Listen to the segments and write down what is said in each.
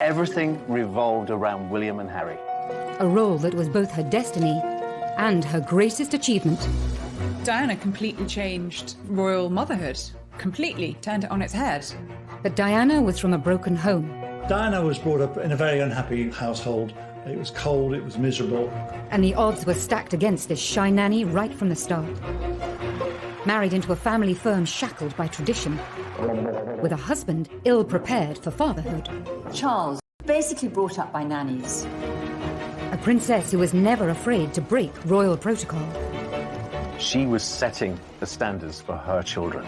Everything revolved around William and Harry. A role that was both her destiny and her greatest achievement. Diana completely changed royal motherhood. Completely turned it on its head. But Diana was from a broken home. Diana was brought up in a very unhappy household. It was cold, it was miserable. And the odds were stacked against this shy nanny right from the start. Married into a family firm shackled by tradition, with a husband ill-prepared for fatherhood. Charles, basically brought up by nannies. A princess who was never afraid to break royal protocol. She was setting the standards for her children.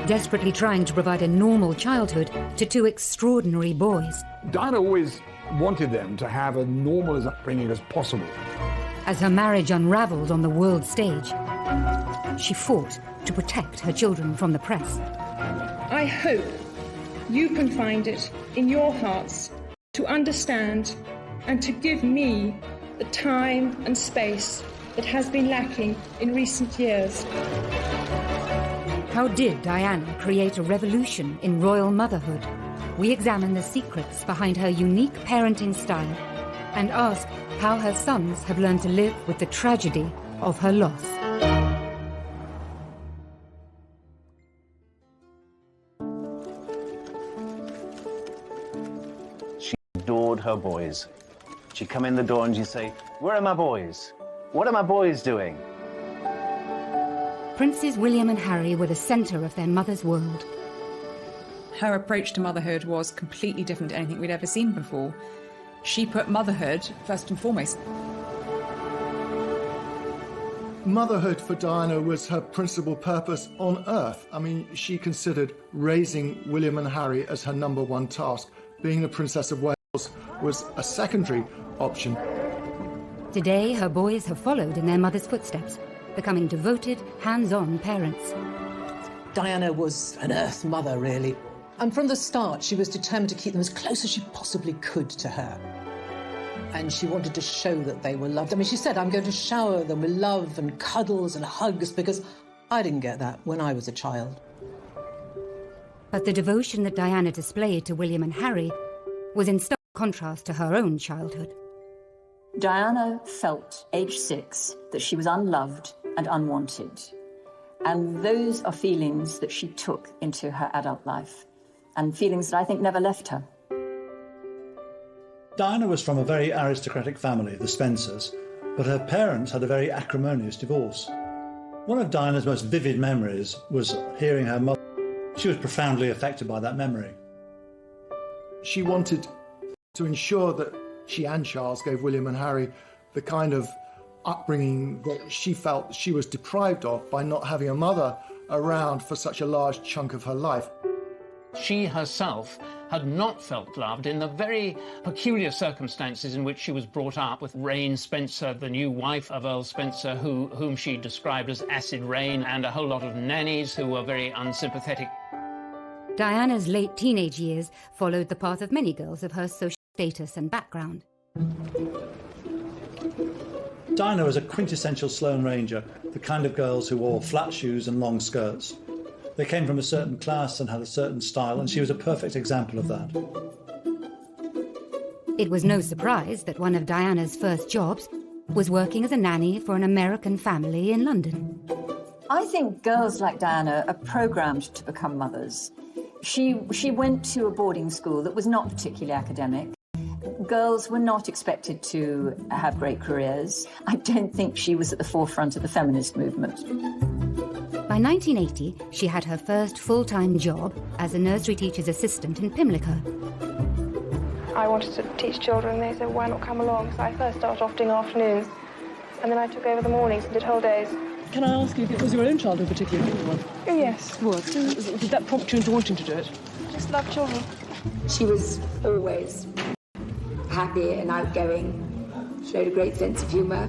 Desperately trying to provide a normal childhood to two extraordinary boys. Diana always wanted them to have a normal as upbringing as possible. As her marriage unraveled on the world stage, she fought to protect her children from the press. I hope you can find it in your hearts to understand and to give me the time and space that has been lacking in recent years. How did Diana create a revolution in royal motherhood? We examine the secrets behind her unique parenting style and ask how her sons have learned to live with the tragedy of her loss. She adored her boys. She'd come in the door and she'd say, "Where are my boys? What are my boys doing?" Princes William and Harry were the centre of their mother's world. Her approach to motherhood was completely different to anything we'd ever seen before. She put motherhood first and foremost. Motherhood for Diana was her principal purpose on earth. I mean, she considered raising William and Harry as her number one task. Being the Princess of Wales was a secondary option. Today, her boys have followed in their mother's footsteps, becoming devoted, hands-on parents. Diana was an earth mother, really. And from the start, she was determined to keep them as close as she possibly could to her. And she wanted to show that they were loved. I mean, she said, "I'm going to shower them with love and cuddles and hugs," because I didn't get that when I was a child. But the devotion that Diana displayed to William and Harry was in stark contrast to her own childhood. Diana felt, age 6, that she was unloved and unwanted. And those are feelings that she took into her adult life, and feelings that I think never left her. Diana was from a very aristocratic family, the Spencers, but her parents had a very acrimonious divorce. One of Diana's most vivid memories was hearing her mother. She was profoundly affected by that memory. She wanted to ensure that she and Charles gave William and Harry the kind of upbringing that she felt she was deprived of by not having a mother around for such a large chunk of her life. She herself had not felt loved in the very peculiar circumstances in which she was brought up, with Rain Spencer, the new wife of Earl Spencer, whom she described as acid rain, and a whole lot of nannies who were very unsympathetic. Diana's late teenage years followed the path of many girls of her social status and background. Diana was a quintessential Sloane Ranger, the kind of girls who wore flat shoes and long skirts. They came from a certain class and had a certain style, and she was a perfect example of that. It was no surprise that one of Diana's first jobs was working as a nanny for an American family in London. I think girls like Diana are programmed to become mothers. She went to a boarding school that was not particularly academic. Girls were not expected to have great careers. I don't think she was at the forefront of the feminist movement. By 1980, she had her first full-time job as a nursery teacher's assistant in Pimlico. I wanted to teach children. They said, "Why not come along?" So I first started off doing afternoons, and then I took over the mornings and did whole days. Can I ask you if it was your own childhood particularly? Oh, yes. What? Did that prompt you into wanting to do it? I just love children. She was always happy and outgoing, showed a great sense of humour,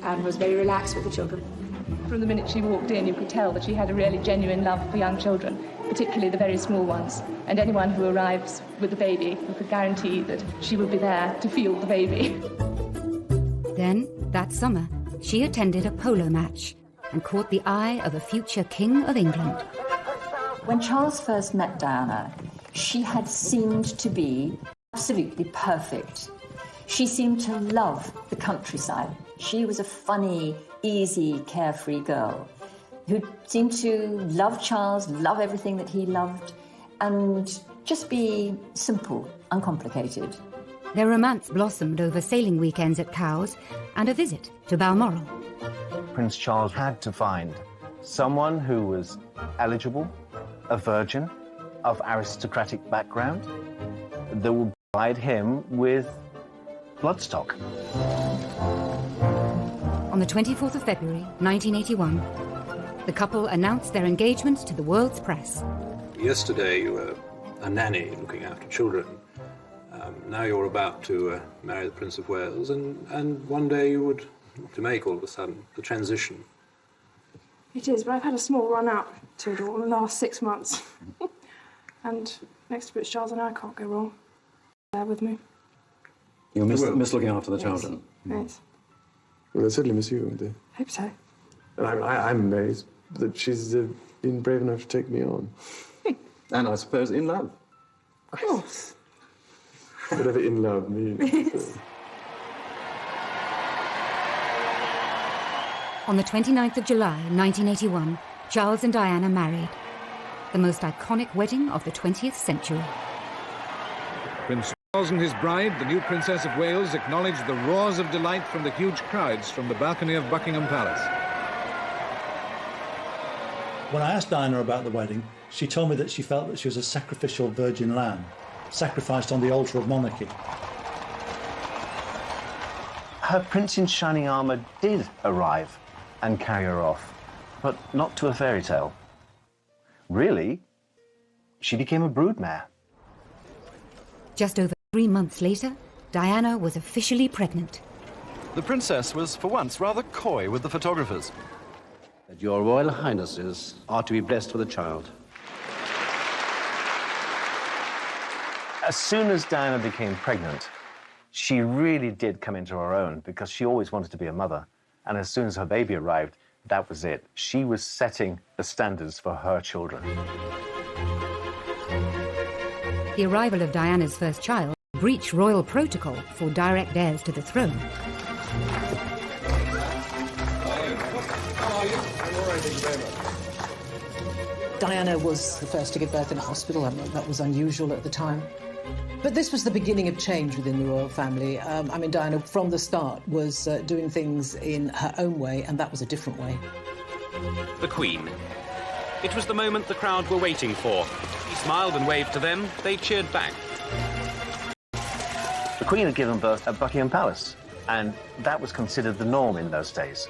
and was very relaxed with the children. From the minute she walked in, you could tell that she had a really genuine love for young children, particularly the very small ones. And anyone who arrives with a baby, you could guarantee that she would be there to feel the baby. Then, that summer, she attended a polo match and caught the eye of a future King of England. When Charles first met Diana, She had seemed to be absolutely perfect. She seemed to love the countryside. She was a funny, easy, carefree girl who seemed to love Charles, love everything that he loved, and just be simple, uncomplicated. Their romance blossomed over sailing weekends at Cowes and a visit to Balmoral. Prince Charles had to find someone who was eligible, a virgin, of aristocratic background, that would provide him with bloodstock. On the 24th of February, 1981, the couple announced their engagement to the world's press. Yesterday you were a nanny looking after children. Now you're about to marry the Prince of Wales, and one day you would to make all of a sudden the transition. It is, but I've had a small run out to it all in the last 6 months. And next to Prince Charles and I can't go wrong. Bear with me. You'll miss looking after the children? Yes. Well, they'll certainly miss you, won't they? Hope so. I'm amazed that she's been brave enough to take me on. And I suppose in love. Of course. Whatever in love means. On the 29th of July, 1981, Charles and Diana married. The most iconic wedding of the 20th century. Prince Charles and his bride, the new Princess of Wales, acknowledged the roars of delight from the huge crowds from the balcony of Buckingham Palace. When I asked Diana about the wedding, she told me that she felt that she was a sacrificial virgin lamb, sacrificed on the altar of monarchy. Her prince in shining armour did arrive and carry her off, but not to a fairy tale. Really, she became a broodmare. Just over 3 months later, Diana was officially pregnant. The princess was, for once, rather coy with the photographers. Your Royal Highnesses are to be blessed with a child. As soon as Diana became pregnant, she really did come into her own, because she always wanted to be a mother. And as soon as her baby arrived, that was it. She was setting the standards for her children. The arrival of Diana's first child breached royal protocol for direct heirs to the throne. Diana was the first to give birth in a hospital. That was unusual at the time. But this was the beginning of change within the royal family. I mean, Diana, from the start, was doing things in her own way, and that was a different way. The Queen. It was the moment the crowd were waiting for. He smiled and waved to them. They cheered back. The Queen had given birth at Buckingham Palace, and that was considered the norm in those days.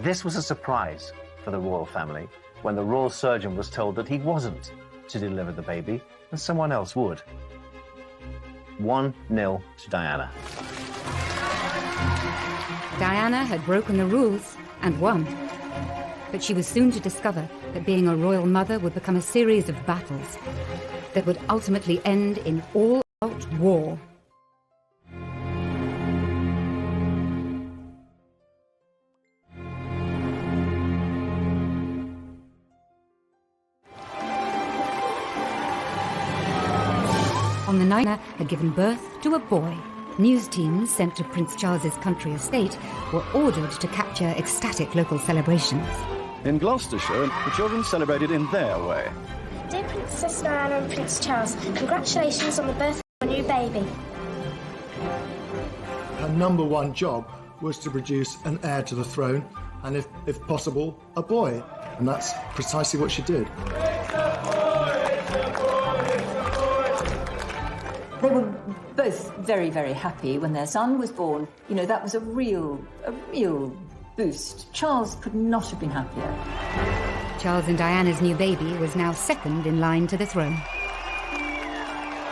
This was a surprise for the royal family when the royal surgeon was told that he wasn't to deliver the baby, and someone else would. 1-0 to Diana. Diana had broken the rules and won. But she was soon to discover that being a royal mother would become a series of battles that would ultimately end in all-out war. On the night Diana had given birth to a boy, news teams sent to Prince Charles's country estate were ordered to capture ecstatic local celebrations. In Gloucestershire, the children celebrated in their way. Dear Princess Diana and Prince Charles, congratulations on the birth of your new baby. Her number one job was to produce an heir to the throne, and if possible, a boy. And that's precisely what she did. They were both very, very happy when their son was born. You know, that was a real boost. Charles could not have been happier. Charles and Diana's new baby was now second in line to the throne.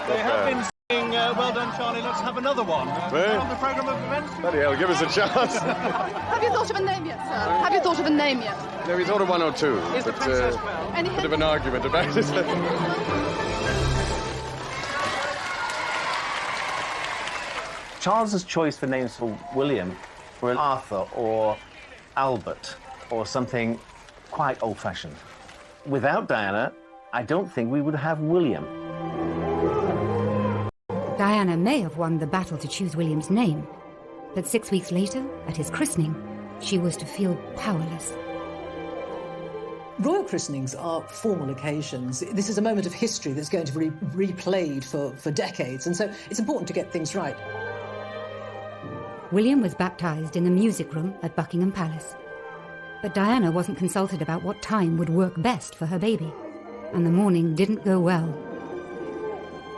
They have been saying, well done, Charlie, let's have another one. On the programme of events. Bloody hell, give us a chance. Have you thought of a name yet, sir? Have you thought of a name yet? No, we thought of one or two, Is the but princess well? Any bit of an argument about it. Charles's choice for names for William were Arthur or Albert or something quite old-fashioned. Without Diana, I don't think we would have William. Diana may have won the battle to choose William's name, but 6 weeks later, at his christening, she was to feel powerless. Royal christenings are formal occasions. This is a moment of history that's going to be replayed for decades, and so it's important to get things right. William was baptised in the music room at Buckingham Palace. But Diana wasn't consulted about what time would work best for her baby, and the morning didn't go well.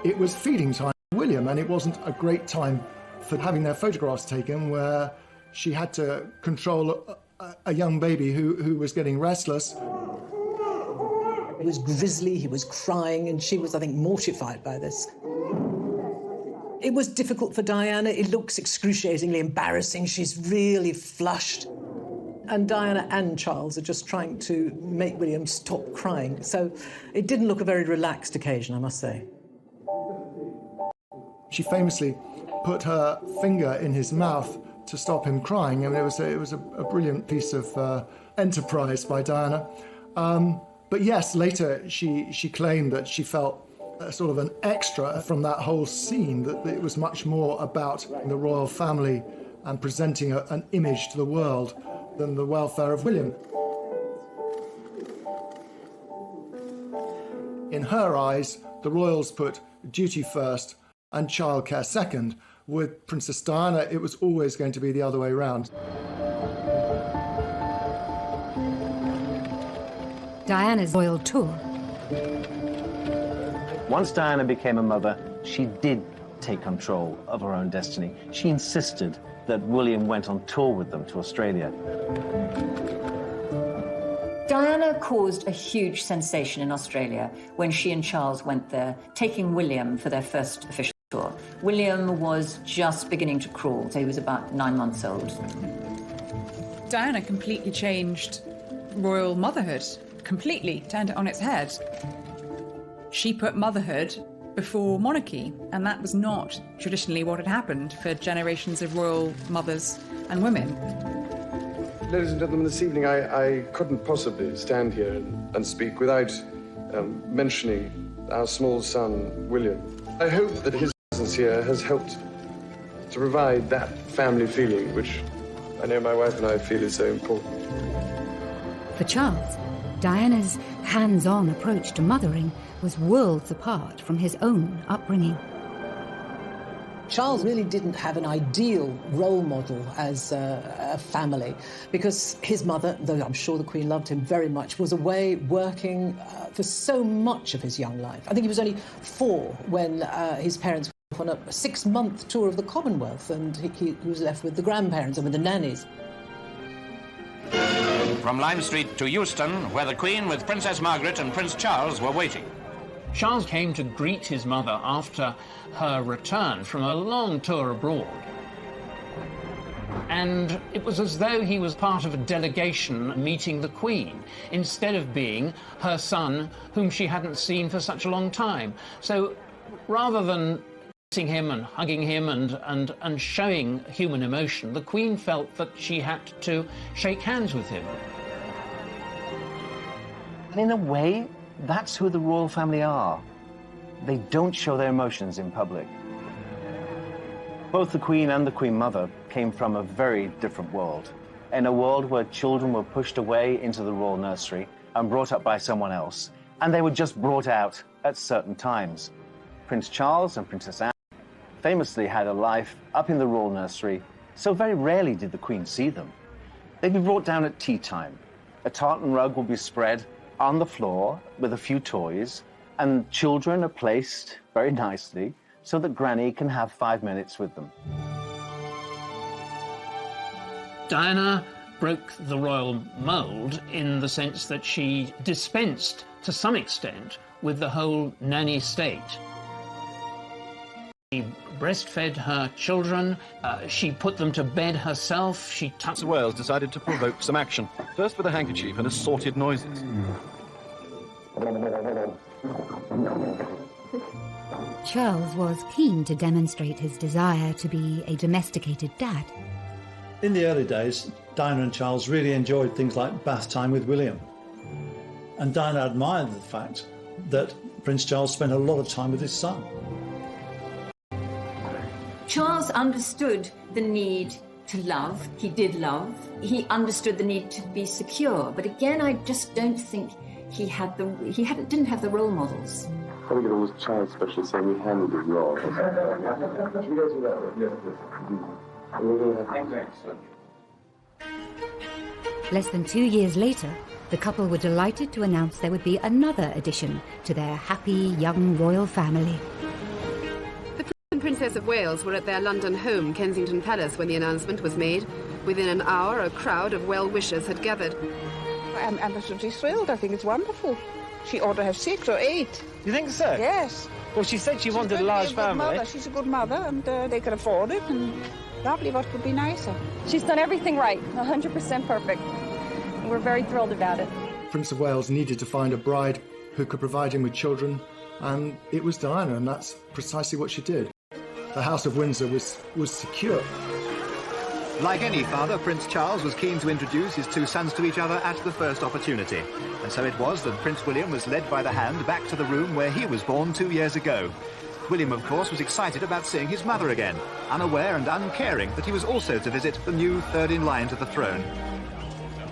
It was feeding time for William, and it wasn't a great time for having their photographs taken, where she had to control a young baby who was getting restless. He was grisly, he was crying, and she was, I think, mortified by this. It was difficult for Diana. It looks excruciatingly embarrassing. She's really flushed. And Diana and Charles are just trying to make William stop crying. So it didn't look a very relaxed occasion, I must say. She famously put her finger in his mouth to stop him crying. I mean, it was a brilliant piece of enterprise by Diana. But yes, later she claimed that she felt sort of an extra from that whole scene, that it was much more about the royal family and presenting an image to the world than the welfare of William. In her eyes, the royals put duty first and childcare second. With Princess Diana, it was always going to be the other way around. Diana's royal tour. Once Diana became a mother, she did take control of her own destiny. She insisted that William went on tour with them to Australia. Diana caused a huge sensation in Australia when she and Charles went there, taking William for their first official tour. William was just beginning to crawl, so he was about 9 months old. Diana completely changed royal motherhood, completely turned it on its head. She put motherhood before monarchy, and that was not traditionally what had happened for generations of royal mothers and women. Ladies and gentlemen, this evening I couldn't possibly stand here and speak without mentioning our small son, William. I hope that his presence here has helped to provide that family feeling, which I know my wife and I feel is so important. For Charles, Diana's hands-on approach to mothering was worlds apart from his own upbringing. Charles really didn't have an ideal role model as a family, because his mother, though I'm sure the Queen loved him very much, was away working for so much of his young life. I think he was only 4 when his parents went on a 6-month tour of the Commonwealth, and he was left with the grandparents and with the nannies. From Lime Street to Euston, where the Queen with Princess Margaret and Prince Charles were waiting. Charles came to greet his mother after her return from a long tour abroad. And it was as though he was part of a delegation meeting the Queen, instead of being her son, whom she hadn't seen for such a long time. So rather than kissing him and hugging him and showing human emotion, the Queen felt that she had to shake hands with him. And in a way, that's who the royal family are. They don't show their emotions in public. Both the Queen and the Queen Mother came from a very different world. In a world where children were pushed away into the royal nursery and brought up by someone else, and they were just brought out at certain times. Prince Charles and Princess Anne famously had a life up in the royal nursery, so very rarely did the Queen see them. They'd be brought down at tea time. A tartan rug will be spread on the floor with a few toys, and children are placed very nicely so that Granny can have 5 minutes with them. Diana broke the royal mould in the sense that she dispensed, to some extent, with the whole nanny state. She breastfed her children, she put them to bed herself, she Prince of Wales decided to provoke some action, first with a handkerchief and assorted noises. Charles was keen to demonstrate his desire to be a domesticated dad. In the early days, Diana and Charles really enjoyed things like bath time with William. And Diana admired the fact that Prince Charles spent a lot of time with his son. Charles understood the need to love. He did love. He understood the need to be secure. But again, I just don't think he didn't have the role models. I think it was Charles especially saying he handled it well. Less than 2 years later, the couple were delighted to announce there would be another addition to their happy young royal family. The Prince and Princess of Wales were at their London home, Kensington Palace, when the announcement was made. Within an hour, a crowd of well-wishers had gathered. I'm absolutely thrilled. I think it's wonderful. She ought to have 6 or 8. You think so? Yes. Well, she said she wanted a large family. She's a good mother, and they can afford it. And lovely, what could be nicer? She's done everything right, 100% perfect. We're very thrilled about it. Prince of Wales needed to find a bride who could provide him with children, and it was Diana, and that's precisely what she did. The House of Windsor was secure. Like any father, Prince Charles was keen to introduce his two sons to each other at the first opportunity. And so it was that Prince William was led by the hand back to the room where he was born 2 years ago. William, of course, was excited about seeing his mother again, unaware and uncaring that he was also to visit the new third in line to the throne.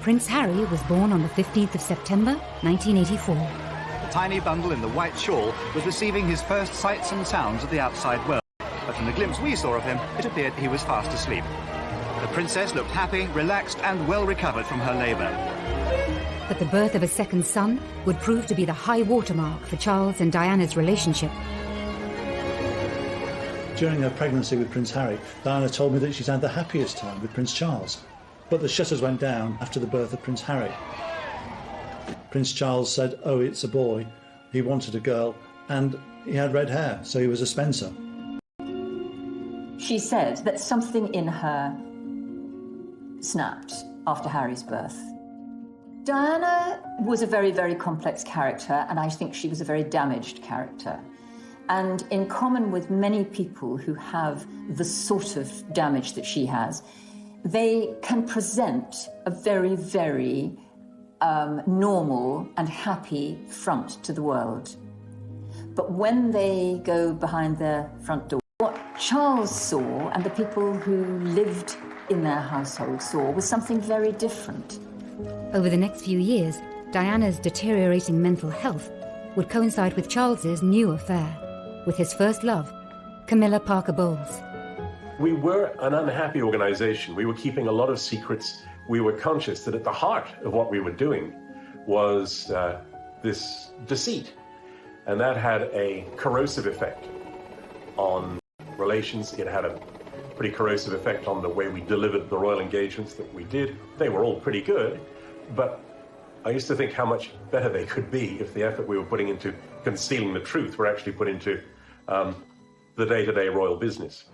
Prince Harry was born on the 15th of September, 1984. The tiny bundle in the white shawl was receiving his first sights and sounds of the outside world. But from the glimpse we saw of him, it appeared he was fast asleep. The princess looked happy, relaxed and well recovered from her labour. But the birth of a second son would prove to be the high watermark for Charles and Diana's relationship. During her pregnancy with Prince Harry, Diana told me that she's had the happiest time with Prince Charles. But the shutters went down after the birth of Prince Harry. Prince Charles said, oh, it's a boy. He wanted a girl, and he had red hair, so he was a Spencer. She said that something in her snapped after Harry's birth. Diana was a very, very complex character, and I think she was a very damaged character. And in common with many people who have the sort of damage that she has, they can present a very, very normal and happy front to the world. But when they go behind their front door, what Charles saw and the people who lived in their household saw was something very different. Over the next few years, Diana's deteriorating mental health would coincide with Charles's new affair, with his first love, Camilla Parker Bowles. We were an unhappy organization. We were keeping a lot of secrets. We were conscious that at the heart of what we were doing was this deceit. And that had a corrosive effect on relations. It had a pretty corrosive effect on the way we delivered the royal engagements that we did. They were all pretty good, but I used to think how much better they could be if the effort we were putting into concealing the truth were actually put into the day-to-day royal business.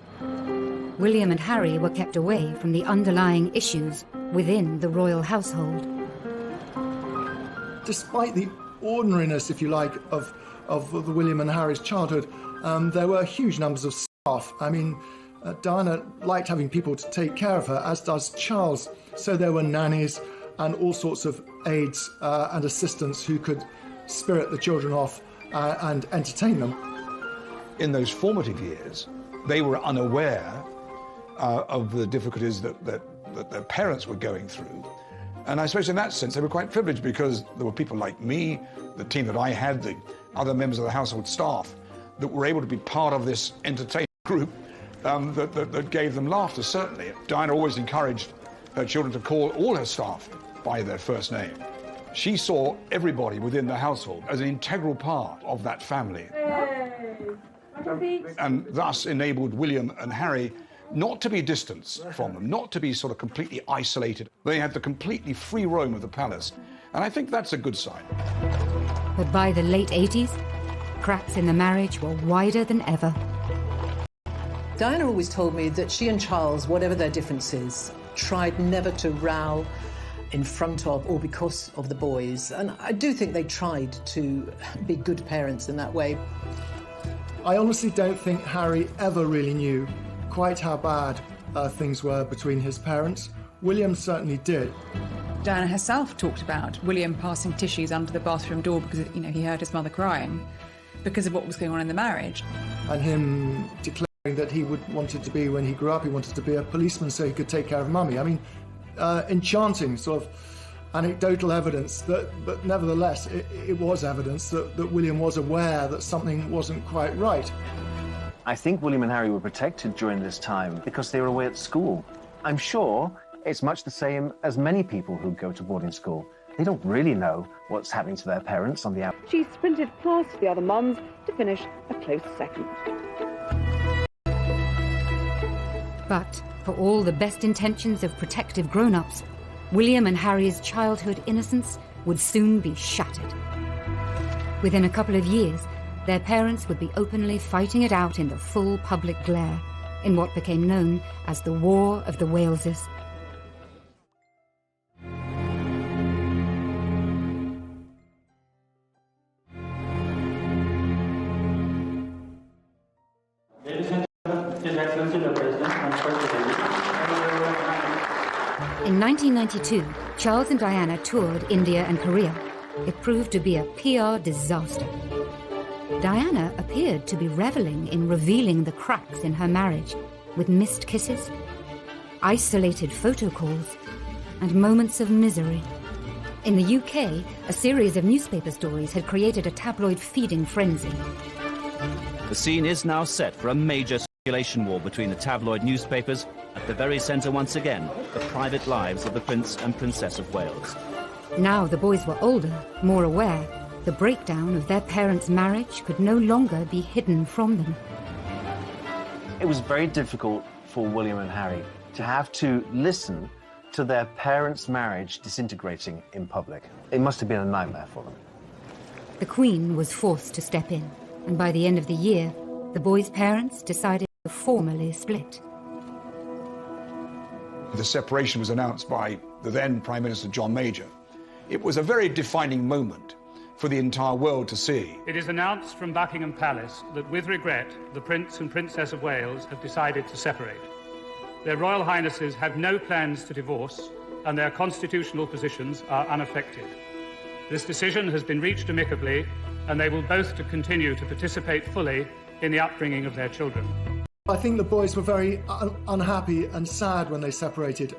William and Harry were kept away from the underlying issues within the royal household. Despite the ordinariness, if you like, of the William and Harry's childhood, there were huge numbers of staff. I mean, Diana liked having people to take care of her, as does Charles. So there were nannies and all sorts of aides and assistants who could spirit the children off and entertain them. In those formative years, they were unaware of the difficulties that their parents were going through. And I suppose in that sense, they were quite privileged because there were people like me, the team that I had, the other members of the household staff, that were able to be part of this entertainment group that gave them laughter, certainly. Diana always encouraged her children to call all her staff by their first name. She saw everybody within the household as an integral part of that family. And thus enabled William and Harry not to be distanced from them, not to be sort of completely isolated. They had the completely free roam of the palace. And I think that's a good sign. But by the late 80s, cracks in the marriage were wider than ever. Diana always told me that she and Charles, whatever their differences, tried never to row in front of or because of the boys. And I do think they tried to be good parents in that way. I honestly don't think Harry ever really knew quite how bad things were between his parents. William certainly did. Diana herself talked about William passing tissues under the bathroom door because, he heard his mother crying because of what was going on in the marriage. And him declaring that he wanted to be, when he grew up, he wanted to be a policeman so he could take care of mummy. I mean, enchanting sort of anecdotal evidence but nevertheless, it was evidence that William was aware that something wasn't quite right. I think William and Harry were protected during this time because they were away at school. I'm sure it's much the same as many people who go to boarding school. They don't really know what's happening to their parents on the outside. She sprinted past the other mums to finish a close second. But for all the best intentions of protective grown-ups, William and Harry's childhood innocence would soon be shattered. Within a couple of years, their parents would be openly fighting it out in the full public glare, in what became known as the War of the Waleses. In 1992, Charles and Diana toured India and Korea. It proved to be a PR disaster. Diana appeared to be reveling in revealing the cracks in her marriage, with missed kisses, isolated photo calls, and moments of misery. In the UK, a series of newspaper stories had created a tabloid feeding frenzy. The scene is now set for a major circulation war between the tabloid newspapers. At the very centre, once again, the private lives of the Prince and Princess of Wales. Now the boys were older, more aware. The breakdown of their parents' marriage could no longer be hidden from them. It was very difficult for William and Harry to have to listen to their parents' marriage disintegrating in public. It must have been a nightmare for them. The Queen was forced to step in, and by the end of the year, the boys' parents decided to formally split. The separation was announced by the then Prime Minister John Major. It was a very defining moment for the entire world to see. It is announced from Buckingham Palace that, with regret, the Prince and Princess of Wales have decided to separate. Their Royal Highnesses have no plans to divorce, and their constitutional positions are unaffected. This decision has been reached amicably, and they will both continue to participate fully in the upbringing of their children. I think the boys were very unhappy and sad when they separated,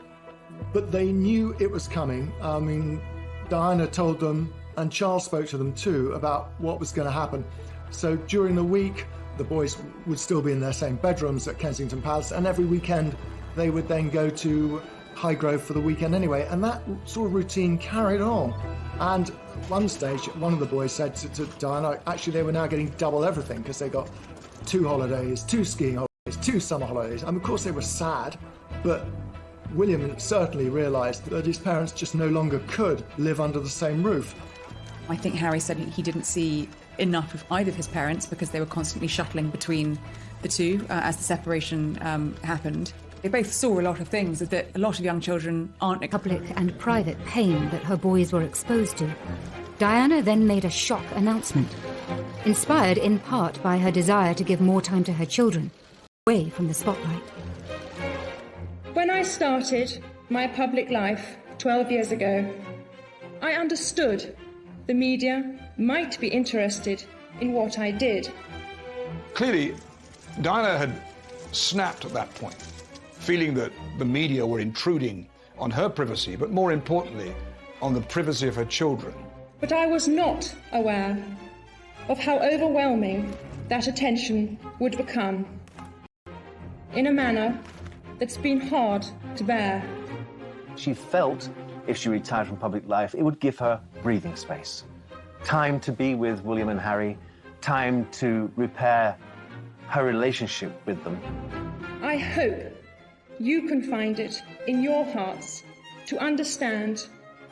but they knew it was coming. I mean, Diana told them, and Charles spoke to them too, about what was going to happen. So during the week, the boys would still be in their same bedrooms at Kensington Palace, and every weekend they would then go to Highgrove for the weekend anyway, and that sort of routine carried on. And at one stage, one of the boys said to Diana, actually they were now getting double everything because they got 2 holidays, 2 skiing holidays, 2 summer holidays. And of course they were sad, but William certainly realised that his parents just no longer could live under the same roof. I think Harry said he didn't see enough of either of his parents because they were constantly shuttling between the two as the separation happened. They both saw a lot of things that a lot of young children aren't. Public and private pain that her boys were exposed to. Diana then made a shock announcement, inspired in part by her desire to give more time to her children, away from the spotlight. When I started my public life 12 years ago, I understood the media might be interested in what I did. Clearly, Diana had snapped at that point, feeling that the media were intruding on her privacy, but more importantly, on the privacy of her children. But I was not aware of how overwhelming that attention would become, in a manner that's been hard to bear. She felt if she retired from public life, it would give her breathing space. Time to be with William and Harry, time to repair her relationship with them. I hope you can find it in your hearts to understand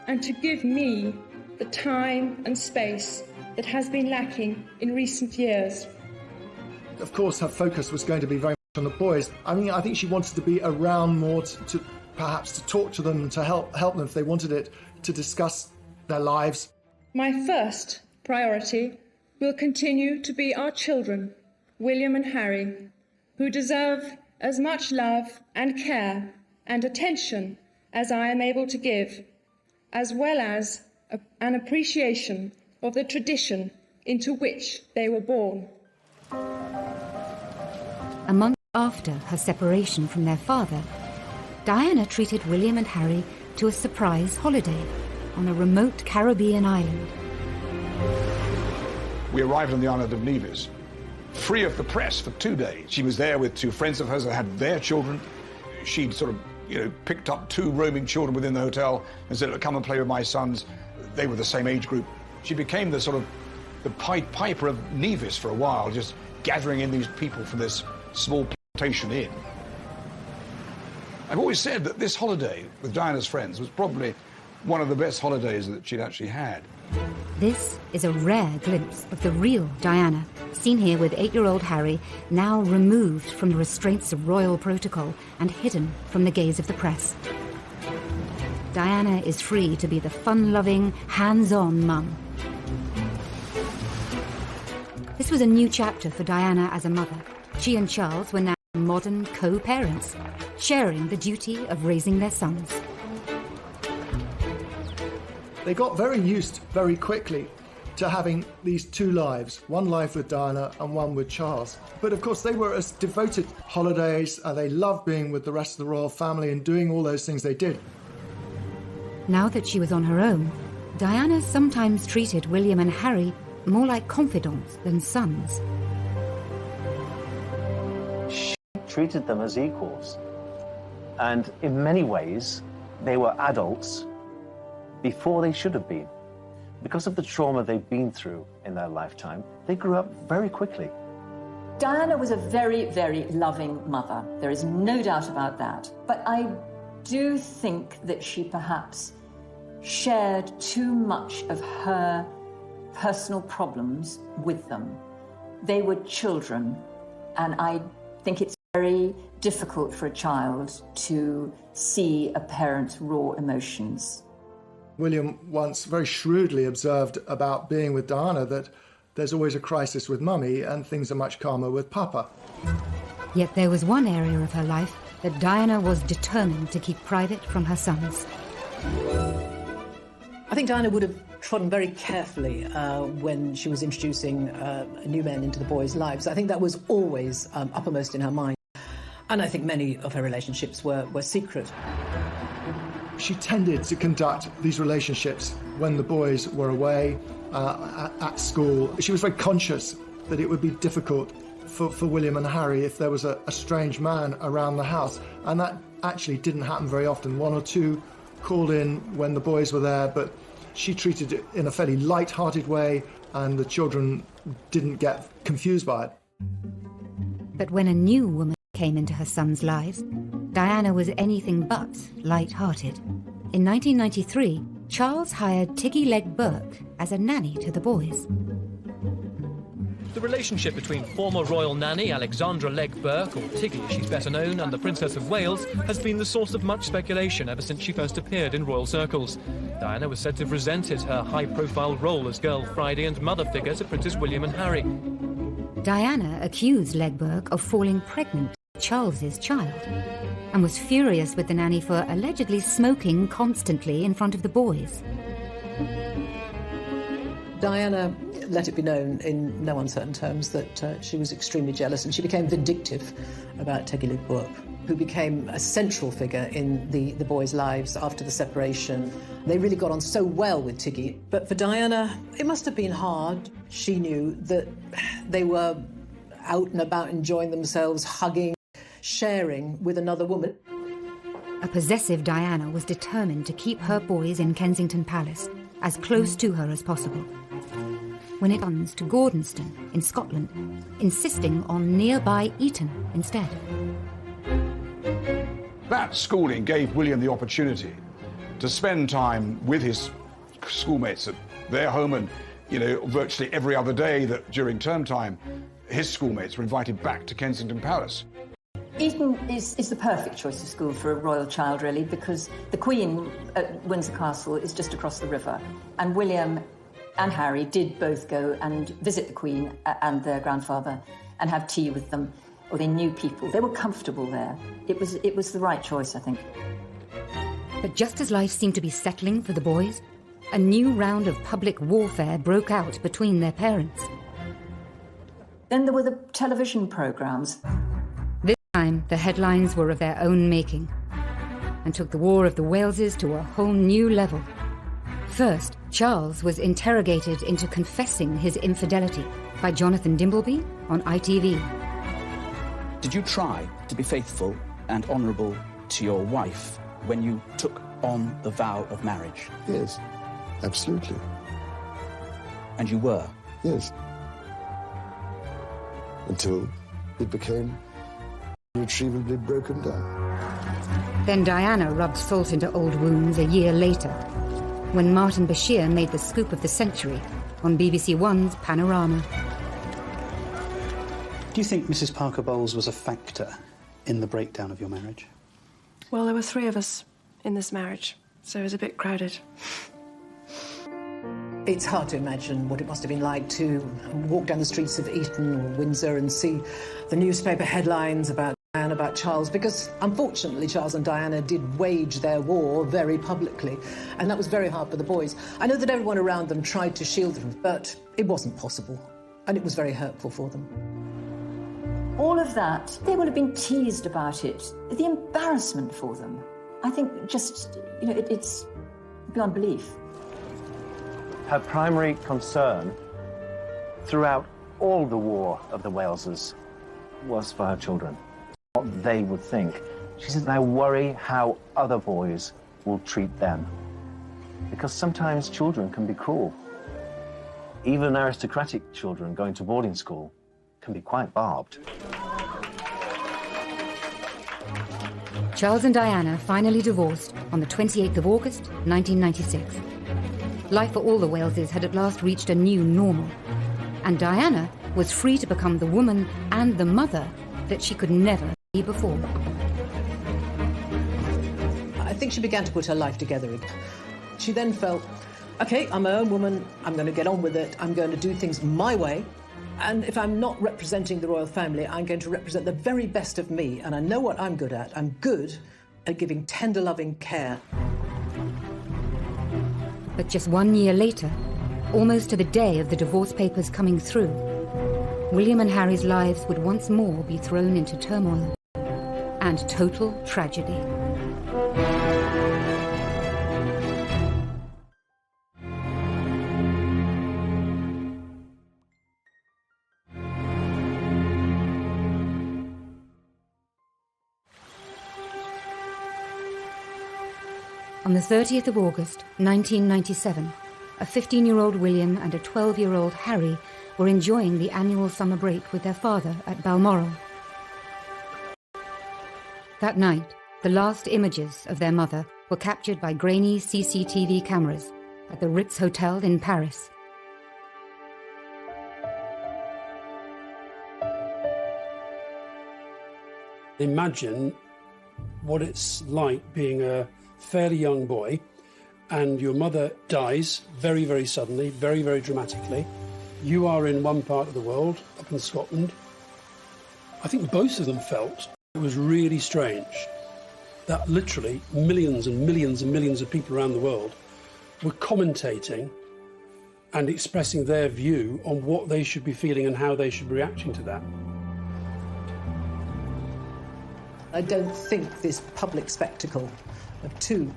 and to give me the time and space that has been lacking in recent years. Of course, her focus was going to be very much on the boys. I mean, I think she wanted to be around more to perhaps to talk to them, to help them if they wanted it, to discuss their lives. My first priority will continue to be our children, William and Harry, who deserve as much love and care and attention as I am able to give, as well as an appreciation of the tradition into which they were born. A month after her separation from their father, Diana treated William and Harry to a surprise holiday on a remote Caribbean island. We arrived on the island of Nevis, free of the press for 2 days. She was there with 2 friends of hers that had their children. She'd sort of, picked up 2 roaming children within the hotel and said, come and play with my sons. They were the same age group. She became the sort of the Pied Piper of Nevis for a while, just gathering in these people from this small plantation inn. I've always said that this holiday with Diana's friends was probably one of the best holidays that she'd actually had. This is a rare glimpse of the real Diana, seen here with 8-year-old Harry, now removed from the restraints of royal protocol and hidden from the gaze of the press. Diana is free to be the fun-loving, hands-on mum. This was a new chapter for Diana as a mother. She and Charles were now modern co-parents, sharing the duty of raising their sons. They got very used very quickly to having these 2 lives, one life with Diana and one with Charles. But of course they were as devoted holidays, and they loved being with the rest of the royal family and doing all those things they did. Now that she was on her own, Diana sometimes treated William and Harry more like confidants than sons. She treated them as equals. And in many ways, they were adults before they should have been. Because of the trauma they've been through in their lifetime, they grew up very quickly. Diana was a very, very loving mother. There is no doubt about that. But I do think that she perhaps shared too much of her personal problems with them. They were children, and I think it's very difficult for a child to see a parent's raw emotions. William once very shrewdly observed about being with Diana that there's always a crisis with Mummy and things are much calmer with Papa. Yet there was one area of her life that Diana was determined to keep private from her sons. I think Diana would have trodden very carefully when she was introducing new men into the boys' lives. I think that was always uppermost in her mind. And I think many of her relationships were secret. She tended to conduct these relationships when the boys were away at school. She was very conscious that it would be difficult for William and Harry if there was a strange man around the house. And that actually didn't happen very often. 1 or 2 called in when the boys were there, but she treated it in a fairly light-hearted way, and the children didn't get confused by it. But when a new woman came into her sons' lives, Diana was anything but light-hearted. In 1993, Charles hired Tiggy Legg Burke as a nanny to the boys. The relationship between former royal nanny Alexandra Legg Burke, or Tiggy as she's better known, and the Princess of Wales has been the source of much speculation ever since she first appeared in royal circles. Diana was said to have resented her high-profile role as Girl Friday and mother figure to Princes William and Harry. Diana accused Legg Burke of falling pregnant with Charles's child, and was furious with the nanny for allegedly smoking constantly in front of the boys. Diana let it be known in no uncertain terms that she was extremely jealous, and she became vindictive about Tiggy Legg Burke, who became a central figure in the boys' lives after the separation. They really got on so well with Tiggy. But for Diana, it must have been hard. She knew that they were out and about enjoying themselves, hugging, sharing with another woman. A possessive Diana was determined to keep her boys in Kensington Palace, as close to her as possible. When it comes to Gordonston in Scotland, insisting on nearby Eton instead. That schooling gave William the opportunity to spend time with his schoolmates at their home, and, virtually every other day that during term time, his schoolmates were invited back to Kensington Palace. Eton is the perfect choice of school for a royal child, really, because the Queen at Windsor Castle is just across the river, and William and Harry did both go and visit the Queen and their grandfather and have tea with them, or they knew people. They were comfortable there. It was the right choice, I think. But just as life seemed to be settling for the boys, a new round of public warfare broke out between their parents. Then there were the television programmes. This time, the headlines were of their own making and took the War of the Waleses to a whole new level. First, Charles was interrogated into confessing his infidelity by Jonathan Dimbleby on ITV. Did you try to be faithful and honourable to your wife when you took on the vow of marriage? Yes, absolutely. And you were? Yes. Until it became irretrievably broken down. Then Diana rubbed salt into old wounds a year later, when Martin Bashir made the scoop of the century on BBC One's Panorama. Do you think Mrs. Parker Bowles was a factor in the breakdown of your marriage? Well, there were 3 of us in this marriage, so it was a bit crowded. It's hard to imagine what it must have been like to walk down the streets of Eton or Windsor and see the newspaper headlines about Diana, about Charles, because unfortunately Charles and Diana did wage their war very publicly, and that was very hard for the boys. I know that everyone around them tried to shield them, but it wasn't possible, and it was very hurtful for them. All of that, they would have been teased about it. The embarrassment for them, I think just, it's beyond belief. Her primary concern throughout all the War of the Waleses was for her children, what they would think. She said, I worry how other boys will treat them. Because sometimes children can be cruel. Even aristocratic children going to boarding school can be quite barbed. Charles and Diana finally divorced on the 28th of August, 1996. Life for all the Waleses had at last reached a new normal, and Diana was free to become the woman and the mother that she could never be before. I think she began to put her life together again. She then felt, OK, I'm my own woman, I'm going to get on with it, I'm going to do things my way, and if I'm not representing the royal family, I'm going to represent the very best of me, and I know what I'm good at. I'm good at giving tender, loving care. But just 1 year later, almost to the day of the divorce papers coming through, William and Harry's lives would once more be thrown into turmoil and total tragedy. On the 30th of August, 1997, a 15-year-old William and a 12-year-old Harry were enjoying the annual summer break with their father at Balmoral. That night, the last images of their mother were captured by grainy CCTV cameras at the Ritz Hotel in Paris. Imagine what it's like being a fairly young boy and your mother dies very, very suddenly, very, very dramatically. You are in one part of the world, up in Scotland. I think both of them felt it was really strange that literally millions and millions and millions of people around the world were commentating and expressing their view on what they should be feeling and how they should be reacting to that. I don't think this public spectacle of 2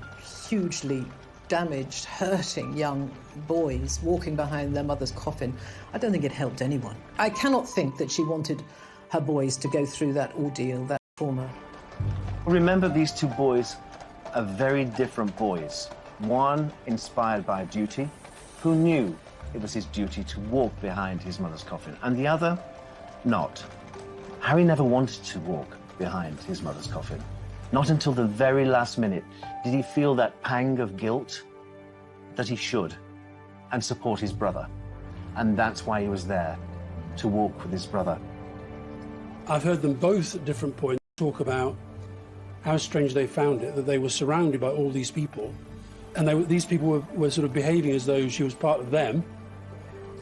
hugely damaged, hurting young boys walking behind their mother's coffin, I don't think it helped anyone. I cannot think that she wanted her boys to go through that ordeal, that trauma. Remember, these 2 boys are very different boys. One inspired by duty, who knew it was his duty to walk behind his mother's coffin, and the other, not. Harry never wanted to walk behind his mother's coffin. Not until the very last minute did he feel that pang of guilt that he should, and support his brother. And that's why he was there, to walk with his brother. I've heard them both at different points talk about how strange they found it, that they were surrounded by all these people, and these people were sort of behaving as though she was part of them,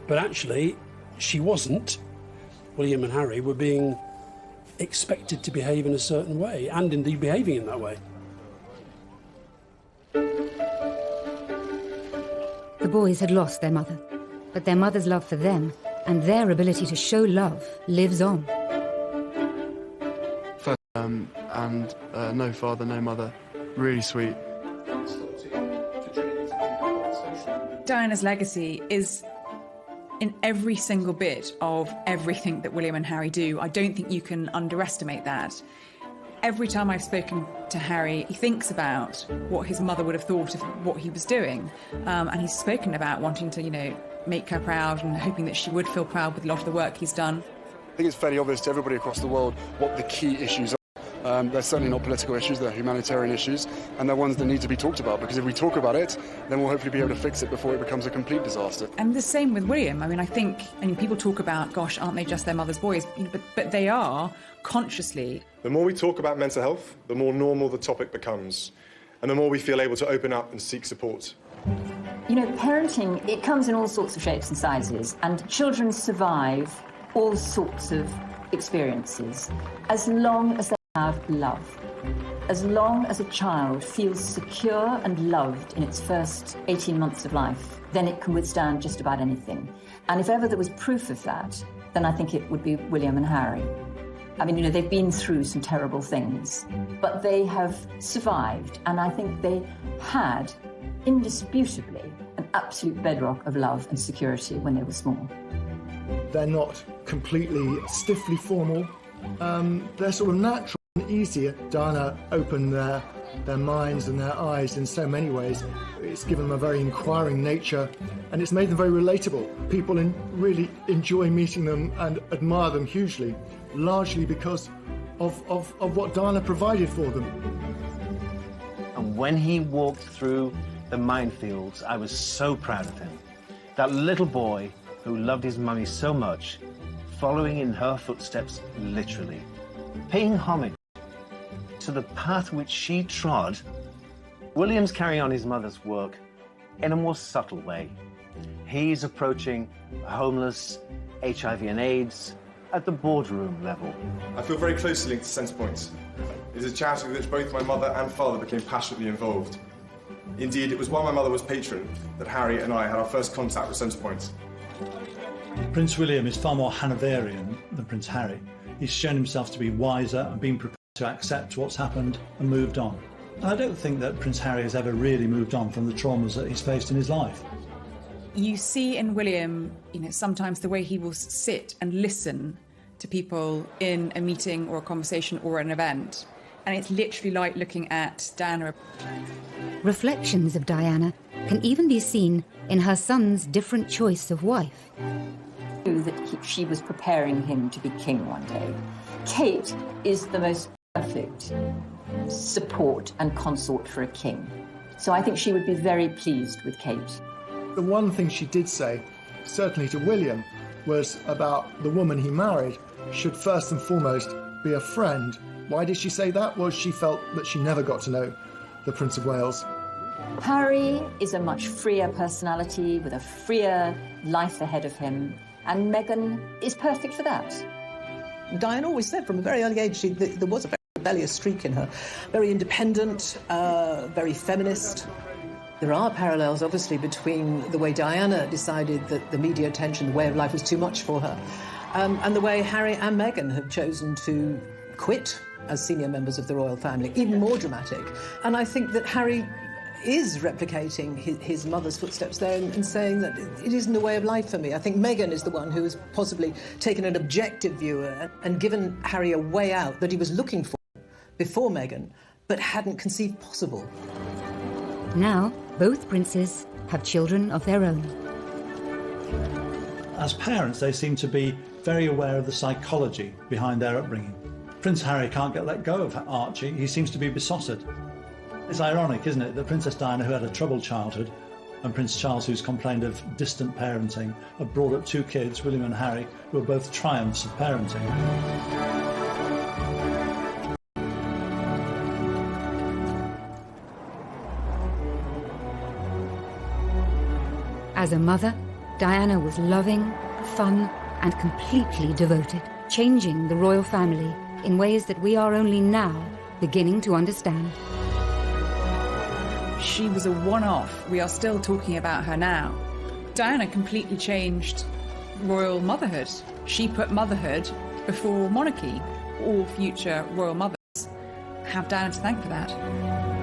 but actually she wasn't. William and Harry were being expected to behave in a certain way, and indeed behaving in that way. boys had lost their mother, but their mother's love for them and their ability to show love lives on. And no father, no mother. Really sweet. Diana's legacy is in every single bit of everything that William and Harry do. I don't think you can underestimate that. Every time I've spoken to Harry, he thinks about what his mother would have thought of what he was doing. And he's spoken about wanting to, make her proud and hoping that she would feel proud with a lot of the work he's done. I think it's fairly obvious to everybody across the world what the key issues are. They're certainly not political issues, they're humanitarian issues, and they're ones that need to be talked about, because if we talk about it, then we'll hopefully be able to fix it before it becomes a complete disaster. And the same with William. I think people talk about, gosh, aren't they just their mother's boys? But they are, consciously. The more we talk about mental health, the more normal the topic becomes, and the more we feel able to open up and seek support. Parenting, it comes in all sorts of shapes and sizes, and children survive all sorts of experiences as long as they have love. As long as a child feels secure and loved in its first 18 months of life, then it can withstand just about anything. And if ever there was proof of that, then I think it would be William and Harry. They've been through some terrible things, but they have survived, and I think they had, indisputably, an absolute bedrock of love and security when they were small. They're not completely stiffly formal. They're sort of natural and easier. Diana opened their minds and their eyes in so many ways. It's given them a very inquiring nature, and it's made them very relatable. People really enjoy meeting them and admire them hugely, largely because of what Diana provided for them. And when he walked through the minefields, I was so proud of him. That little boy who loved his mummy so much, following in her footsteps, literally, paying homage to the path which she trod. William's carrying on his mother's work in a more subtle way. He's approaching homeless, HIV and AIDS at the boardroom level. I feel very closely linked to Centrepoint. It is a charity with which both my mother and father became passionately involved. Indeed, it was while my mother was patron that Harry and I had our first contact with Centrepoint. Prince William is far more Hanoverian than Prince Harry. He's shown himself to be wiser and been prepared to accept what's happened and moved on. And I don't think that Prince Harry has ever really moved on from the traumas that he's faced in his life. You see in William, sometimes the way he will sit and listen to people in a meeting or a conversation or an event. And it's literally like looking at Diana. Reflections of Diana can even be seen in her son's different choice of wife. That she was preparing him to be king one day. Kate is the most perfect support and consort for a king. So I think she would be very pleased with Kate. The one thing she did say, certainly to William, was about the woman he married should first and foremost be a friend. Why did she say that? Well, she felt that she never got to know the Prince of Wales. Harry is a much freer personality with a freer life ahead of him, and Meghan is perfect for that. Diana always said from a very early age there was a very rebellious streak in her. Very independent, very feminist. There are parallels, obviously, between the way Diana decided that the media attention, the way of life was too much for her, and the way Harry and Meghan have chosen to quit as senior members of the royal family, even more dramatic. And I think that Harry is replicating his mother's footsteps there and saying that it isn't the way of life for me. I think Meghan is the one who has possibly taken an objective view and given Harry a way out that he was looking for before Meghan, but hadn't conceived possible. Now, both princes have children of their own. As parents, they seem to be very aware of the psychology behind their upbringing. Prince Harry can't get let go of Archie. He seems to be besotted. It's ironic, isn't it, that Princess Diana, who had a troubled childhood, and Prince Charles, who's complained of distant parenting, have brought up two kids, William and Harry, who are both triumphs of parenting. As a mother, Diana was loving, fun, and completely devoted, changing the royal family in ways that we are only now beginning to understand. she was a one-off. We are still talking about her now. Diana completely changed royal motherhood. She put motherhood before monarchy. All future royal mothers have Diana to thank for that.